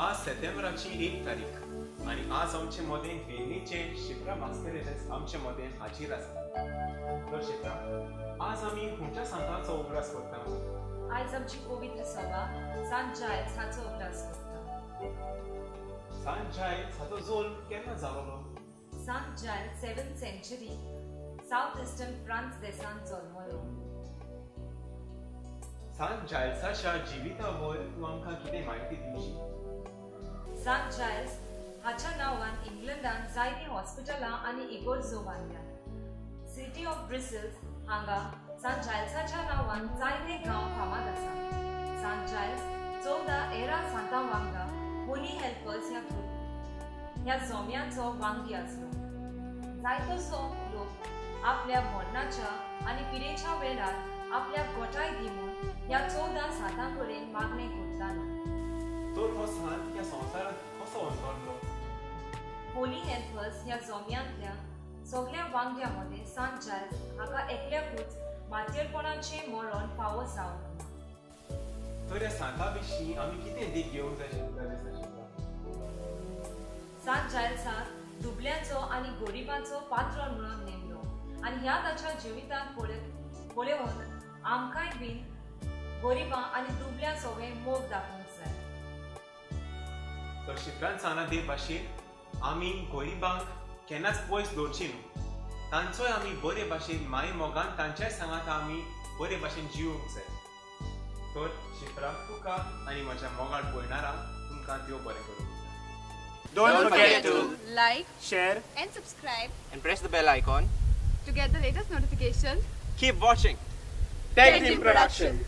आज सप्टेंबराची 1 तारीख आणि आज आमचे मदें वेल्लीचे शिप्रा मास्करेदस आमचे मदें हाजीर आसा. तर शिप्रा, आज आमी खंयच्या सांताचो उगडास करता? आयज आमची पवित्र सभा सांत जायल्स हाचो उगडास करता. सांत जायल्स हाचो जल्म केन्ना जालोलो? सांत Giles 7th century south eastern France देशांत जल्मलो. सांत जायल्साच्या जिविता वयर तूं आमकां कितें म्हायती दिवची? सांत जायल्स हाच्या नांवान इंग्लंडांत जायतीं हॉस्पिटलां आनी इगोर्जो बांदल्यात. सिटी ऑफ ब्रिसल्स हांगा सांत जायल्साच्या नांवान जायते गांव फामाद आसात. सांत जायल्स 14 हेरां सांतां वांगडा होली हेल्पर्स ह्या जोम्यांचो वांगडी आसलो. जायतोसो लोक आपल्या मरणाच्या आनी पिडेच्या वेळार आपल्या गोठाय दिवून ह्या 14 सांतां कडेन मागणें करतालो. तर हो सांत ह्या संवसारांत कसो अवतरलो? होली हेल्पर्स ह्या जोम्यांतल्या सगळ्या वांगड्यां मदें सांत जायल्स हाका एकल्याकूच बातेरपणाचें मरण फावो जावंक ना. तर ह्या सांता विशीं आमी कितें देख घेवंक जाय शिकता? सांत जायल्साक दुबळ्यांचो आनी गरिबांचो पात्र म्हणून नेमलो आनी ह्या ताच्या जिवितांत पळोवन आमकांय बीन गरिबां आनी दुबळ्यां सगळें मोग दाखोवंक जाय. तर शिप्रान सांगना ते भाशेन आमी गरिबांक केन्नाच पयस दवरची न्हू. तांचोय आमी बरे भाशेन माय मोगान तांच्याय सांगात आमी बरे भाशेन जिवंक जाय. तर शिप्रा, तुका आनी म्हज्या मोगाळ पळयणारांक तुमकां देव बरें करूं. Don't forget to like, share and subscribe and press the bell icon. to get the latest notification. Keep watching. Tech Team Production.